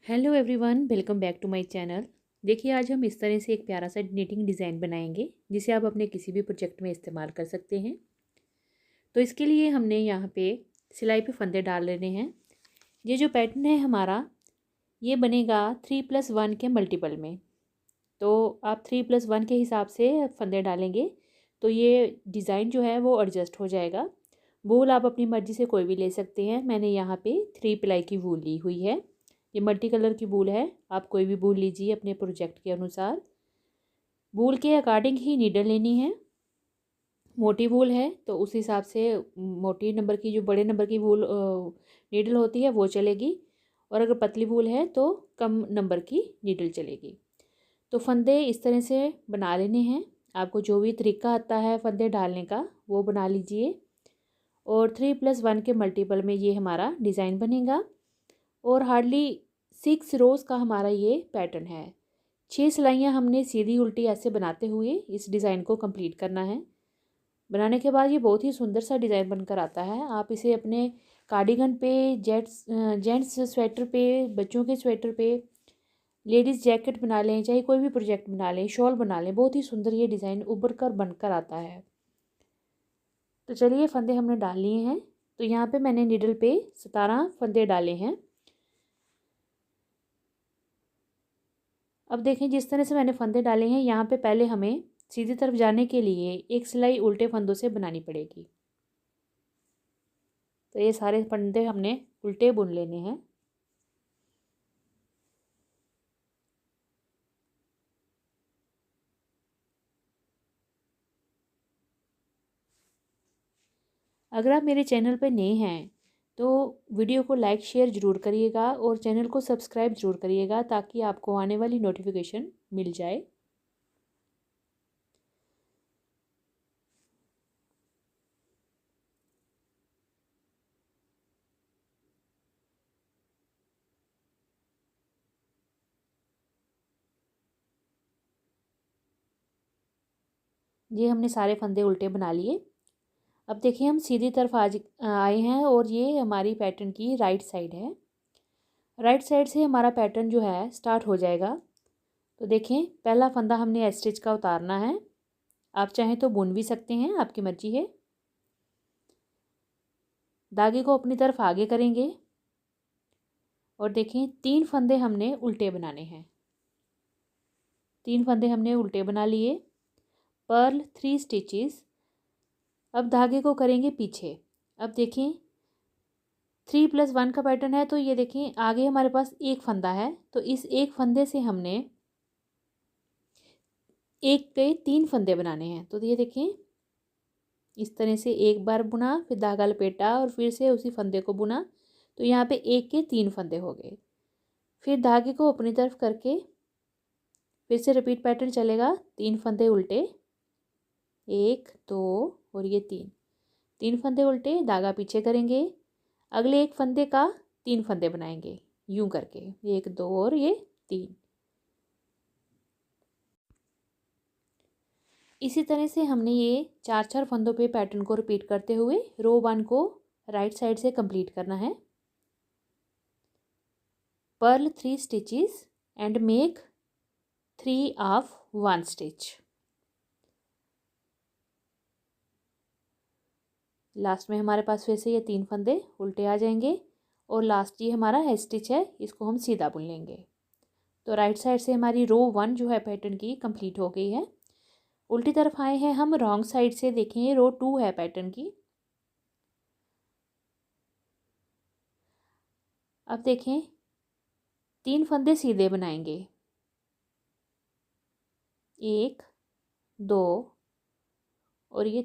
Hello everyone, welcome back to my channel. देखिए, आज हम इस तरह से एक प्यारा सा निटिंग डिज़ाइन बनाएंगे जिसे आप अपने किसी भी प्रोजेक्ट में इस्तेमाल कर सकते हैं। तो इसके लिए हमने यहाँ पे सिलाई पे फंदे डाल लेने हैं। ये जो पैटर्न है हमारा, ये बनेगा 3+1 के मल्टीपल में। तो आप 3+1 के हिसाब से फंदे डालेंगे तो ये डिज़ाइन जो है वो एडजस्ट हो जाएगा। वूल आप अपनी मर्ज़ी से कोई भी ले सकते हैं। मैंने यहाँ पे 3 प्लाई की वूल ली हुई है। ये मल्टी कलर की वूल है, आप कोई भी वूल लीजिए अपने प्रोजेक्ट के अनुसार। वूल के अकॉर्डिंग ही नीडल लेनी है। मोटी वूल है तो उस हिसाब से मोटी नंबर की, जो बड़े नंबर की वूल नीडल होती है वो चलेगी, और अगर पतली वूल है तो कम नंबर की नीडल चलेगी। तो फंदे इस तरह से बना लेने हैं। आपको जो भी तरीका आता है फंदे डालने का वो बना लीजिए। और 3+1 के मल्टीपल में ये हमारा डिज़ाइन बनेगा। और हार्डली 6 रोज़ का हमारा ये पैटर्न है। 6 सिलाइयाँ हमने सीधी उल्टी ऐसे बनाते हुए इस डिज़ाइन को कंप्लीट करना है। बनाने के बाद ये बहुत ही सुंदर सा डिज़ाइन बनकर आता है। आप इसे अपने कार्डिगन पे, जेंट्स स्वेटर पे, बच्चों के स्वेटर पे, लेडीज़ जैकेट बना लें, चाहे कोई भी प्रोजेक्ट बना लें, शॉल बना लें, बहुत ही सुंदर ये डिज़ाइन उभर कर बनकर आता है। तो चलिए, फंदे हमने डाल लिए हैं। तो यहाँ पे मैंने निडल पे 17 फंदे डाले हैं। अब देखें, जिस तरह से मैंने फंदे डाले हैं, यहाँ पे पहले हमें सीधी तरफ जाने के लिए एक सिलाई उल्टे फंदों से बनानी पड़ेगी। तो ये सारे फंदे हमने उल्टे बुन लेने हैं। अगर आप मेरे चैनल पर नए हैं तो वीडियो को लाइक शेयर ज़रूर करिएगा और चैनल को सब्सक्राइब ज़रूर करिएगा ताकि आपको आने वाली नोटिफिकेशन मिल जाए। ये हमने सारे फंदे उल्टे बना लिए। अब देखिए, हम सीधी तरफ आज आए हैं और ये हमारी पैटर्न की राइट साइड है। राइट साइड से हमारा पैटर्न जो है स्टार्ट हो जाएगा। तो देखें, पहला फंदा हमने स्टिच का उतारना है। आप चाहें तो बुन भी सकते हैं, आपकी मर्जी है। धागे को अपनी तरफ आगे करेंगे और देखें, 3 फंदे हमने उल्टे बनाने हैं। 3 फंदे हमने उल्टे बना लिए। Purl 3 stitches. अब धागे को करेंगे पीछे। अब देखें, 3+1 का पैटर्न है तो ये देखें, आगे हमारे पास एक फंदा है तो इस एक फंदे से हमने एक के 3 फंदे बनाने हैं। तो ये देखें, इस तरह से एक बार बुना, फिर धागा लपेटा और फिर से उसी फंदे को बुना। तो यहाँ पे एक के 3 फंदे हो गए। फिर धागे को अपनी तरफ करके फिर से रिपीट पैटर्न चलेगा। 3 फंदे उल्टे, 1 2 और ये 3। 3 फंदे उल्टे, धागा पीछे करेंगे, अगले एक फंदे का 3 फंदे बनाएंगे यूं करके, 1 2 और ये 3। इसी तरह से हमने ये 4 फंदों पे पैटर्न को रिपीट करते हुए रो 1 को राइट साइड से कंप्लीट करना है। Purl 3 stitches and make 3 of 1 stitch. Last में हमारे पास फिर से ये 3 फंदे उल्टे आ जाएंगे और लास्ट ये हमारा है स्टिच है, इसको हम सीधा बुन लेंगे। तो राइट साइड से हमारी रो 1 जो है पैटर्न की कंप्लीट हो गई है। उल्टी तरफ आए हैं हम रॉन्ग साइड से। देखें, रो 2 है पैटर्न की। अब देखें, 3 फंदे सीधे बनाएंगे, 1 2 और ये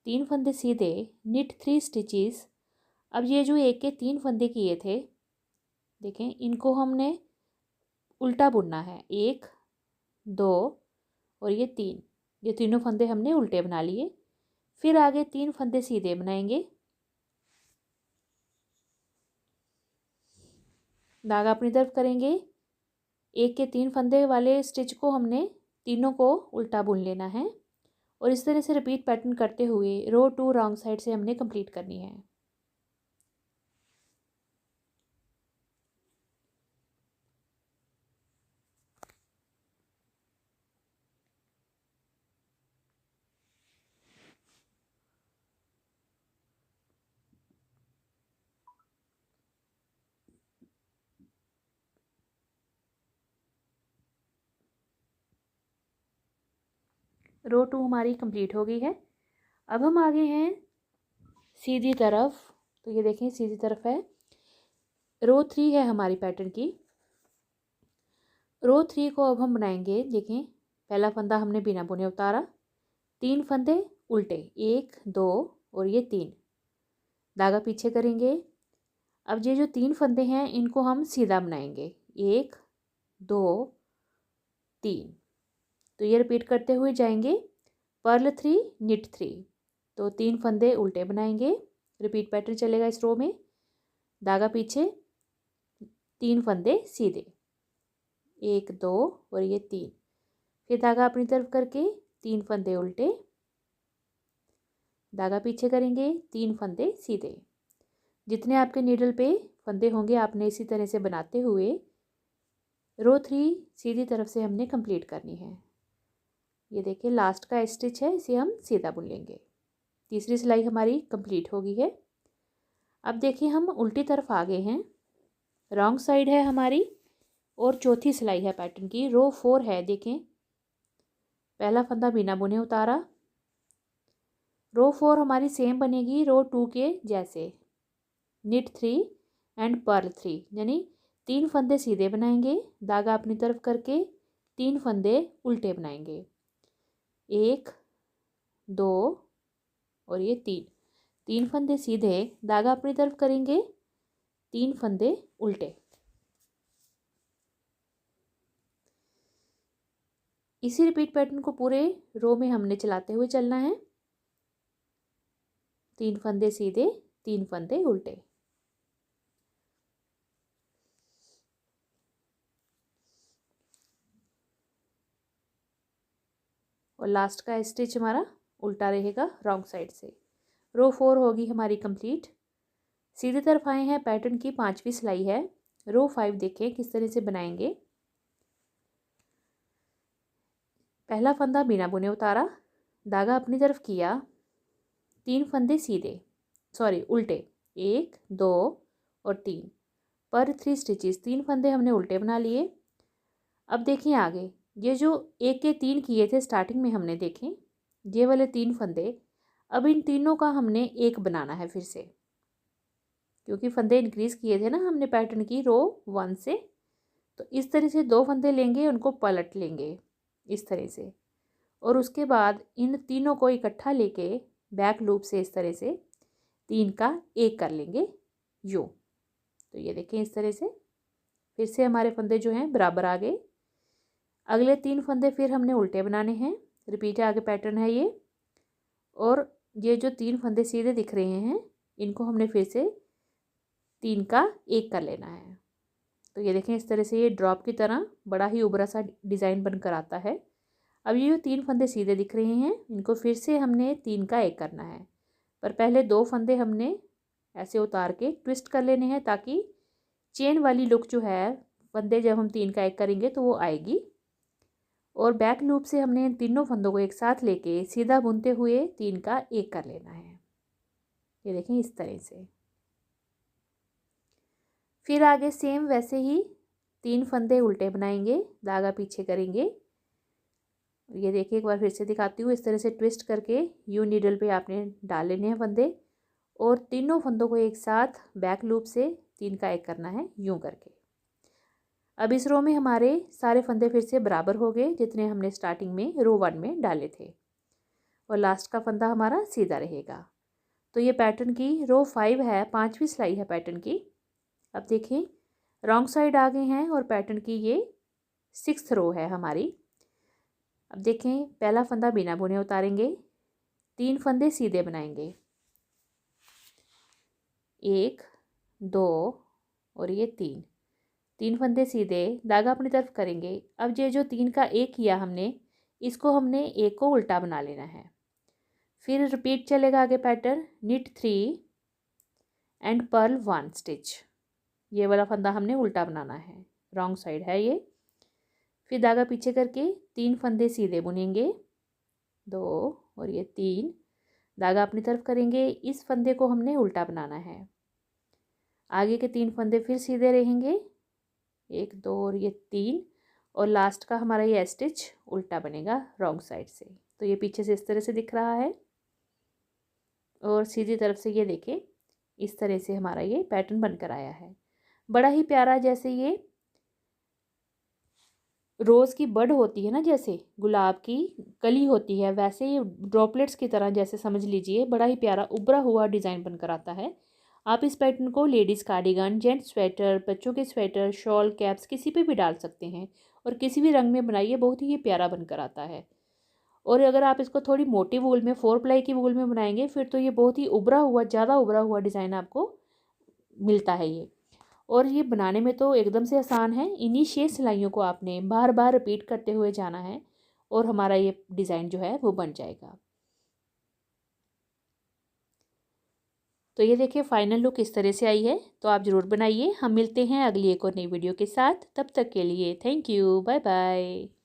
3 फंदे सीधे, निट 3 स्टिचेस। अब ये जो एक के 3 फंदे किए थे, देखें, इनको हमने उल्टा बुनना है, 1 2 और ये 3। ये तीनों फंदे हमने उल्टे बना लिए। फिर आगे 3 फंदे सीधे बनाएंगे, धागा अपनी तरफ करेंगे, एक के 3 फंदे वाले स्टिच को हमने तीनों को उल्टा बुन लेना है और इस तरह से रिपीट पैटर्न करते हुए रो 2 रॉन्ग साइड से हमने कंप्लीट करनी है। रो 2 हमारी कंप्लीट हो गई है। अब हम आगे हैं सीधी तरफ, तो ये देखें सीधी तरफ है। रो 3 है हमारी पैटर्न की। रो 3 को अब हम बनाएंगे। देखें पहला फंदा हमने बिना बुने उतारा, 3 फंदे उल्टे, 1 2 और ये 3, धागा पीछे करेंगे। अब ये जो 3 फंदे हैं इनको हम सीधा बनाएंगे, 1 2 3। तो ये रिपीट करते हुए जाएंगे। पर्ल 3 निट 3, तो 3 फंदे उल्टे बनाएंगे। रिपीट पैटर्न चलेगा इस रो में। धागा पीछे, 3 फंदे सीधे, 1 2 और ये 3। फिर धागा अपनी तरफ करके 3 फंदे उल्टे, धागा पीछे करेंगे, 3 फंदे सीधे। जितने आपके नीडल पे फंदे होंगे आपने इसी तरह से बनाते हुए रो 3 सीधी तरफ से हमने कंप्लीट करनी है। ये देखिए लास्ट का स्टिच है, इसे हम सीधा बुन लेंगे। तीसरी सिलाई हमारी कंप्लीट हो गई है। अब देखिए हम उल्टी तरफ आ गए हैं, रॉन्ग साइड है हमारी और चौथी सिलाई है पैटर्न की। रो 4 है। देखें पहला फंदा बिना बुने उतारा। रो 4 हमारी सेम बनेगी रो 2 के जैसे, निट 3 एंड पर्ल 3, यानी 3 फंदे सीधे बनाएंगे, धागा अपनी तरफ करके 3 फंदे उल्टे बनाएंगे, 1 2 और ये 3 फंदे सीधे, धागा अपनी तरफ करेंगे, 3 फंदे उल्टे। इसी रिपीट पैटर्न को पूरे रो में हमने चलाते हुए चलना है। 3 फंदे सीधे, 3 फंदे उल्टे। और लास्ट का स्टिच हमारा उल्टा रहेगा रॉन्ग साइड से। रो 4 होगी हमारी कंप्लीट। सीधी तरफ आए हैं, पैटर्न की 5वीं सिलाई है। रो 5 देखें किस तरह से बनाएंगे। पहला फंदा बिना बुने उतारा, धागा अपनी तरफ किया, 3 फंदे सीधे, सॉरी उल्टे, 1 2 और 3, पर 3 स्टिचेस, 3 फंदे हमने उल्टे बना लिए। अब देखें आगे, ये जो 1 के 3 किए थे स्टार्टिंग में हमने, देखें ये वाले 3 फंदे, अब इन तीनों का हमने एक बनाना है फिर से, क्योंकि फंदे इंक्रीज किए थे ना हमने पैटर्न की रो 1 से। तो इस तरह से 2 फंदे लेंगे, उनको पलट लेंगे इस तरह से, और उसके बाद इन तीनों को इकट्ठा लेके बैक लूप से इस तरह से 3 का एक कर लेंगे यूँ। तो ये देखें इस तरह से फिर से हमारे फंदे जो हैं बराबर आ गए। अगले 3 फंदे फिर हमने उल्टे बनाने हैं। रिपीट आगे पैटर्न है ये, और ये जो 3 फंदे सीधे दिख रहे हैं इनको हमने फिर से 3 का एक कर लेना है। तो ये देखें इस तरह से ये ड्रॉप की तरह बड़ा ही उभरा सा डिज़ाइन बनकर आता है। अब ये जो 3 फंदे सीधे दिख रहे हैं इनको फिर से हमने 3 का एक करना है, पर पहले 2 फंदे हमने ऐसे उतार के ट्विस्ट कर लेने हैं, ताकि चेन वाली लुक जो है फंदे जब हम 3 का एक करेंगे तो वो आएगी। और बैक लूप से हमने इन तीनों फंदों को एक साथ लेके सीधा बुनते हुए 3 का एक कर लेना है। ये देखें इस तरह से। फिर आगे सेम वैसे ही 3 फंदे उल्टे बनाएंगे, धागा पीछे करेंगे। ये देखिए एक बार फिर से दिखाती हूँ, इस तरह से ट्विस्ट करके यू नीडल पे आपने डाल लेने हैं फंदे, और तीनों फंदों को एक साथ बैक लूप से 3 का एक करना है यूँ करके। अब इस रो में हमारे सारे फंदे फिर से बराबर हो गए जितने हमने स्टार्टिंग में रो 1 में डाले थे, और लास्ट का फंदा हमारा सीधा रहेगा। तो ये पैटर्न की रो 5 है, 5वीं सिलाई है पैटर्न की। अब देखें रॉन्ग साइड आ गए हैं और पैटर्न की ये 6th रो है हमारी। अब देखें पहला फंदा बिना बुने उतारेंगे, 3 फंदे सीधे बनाएंगे, 1 2 और ये 3 फंदे सीधे, धागा अपनी तरफ करेंगे। अब ये जो 3 का एक किया हमने, इसको हमने एक को उल्टा बना लेना है। फिर रिपीट चलेगा आगे pattern, knit 3 and purl 1 stitch. ये वाला फंदा हमने उल्टा बनाना है, रॉन्ग साइड है ये। फिर धागा पीछे करके 3 फंदे सीधे बुनेंगे, 2 और ये 3, धागा अपनी तरफ करेंगे, इस फंदे को हमने उल्टा बनाना है। आगे के 3 फंदे फिर सीधे रहेंगे, 1 2 और ये 3, और लास्ट का हमारा ये स्टिच उल्टा बनेगा रॉन्ग साइड से। तो ये पीछे से इस तरह से दिख रहा है और सीधी तरफ से ये देखें इस तरह से हमारा ये पैटर्न बनकर आया है। बड़ा ही प्यारा, जैसे ये रोज़ की बड होती है ना, जैसे गुलाब की कली होती है, वैसे ये ड्रॉपलेट्स की तरह जैसे समझ लीजिए बड़ा ही प्यारा उभरा हुआ डिज़ाइन बनकर आता है। आप इस पैटर्न को लेडीज़ कार्डिगन, जेंट्स स्वेटर, बच्चों के स्वेटर, शॉल, कैप्स किसी पे भी डाल सकते हैं और किसी भी रंग में बनाइए, बहुत ही ये प्यारा बनकर आता है। और अगर आप इसको थोड़ी मोटी वूल में, 4 प्लाई की वूल में बनाएंगे फिर तो ये बहुत ही उभरा हुआ, ज़्यादा उभरा हुआ डिज़ाइन आपको मिलता है ये। और ये बनाने में तो एकदम से आसान है। इन्हीं 6 सिलाइयों को आपने बार बार रिपीट करते हुए जाना है और हमारा ये डिज़ाइन जो है वो बन जाएगा। तो ये देखिए फाइनल लुक इस तरह से आई है। तो आप ज़रूर बनाइए। हम मिलते हैं अगली एक और नई वीडियो के साथ। तब तक के लिए थैंक यू, बाय बाय।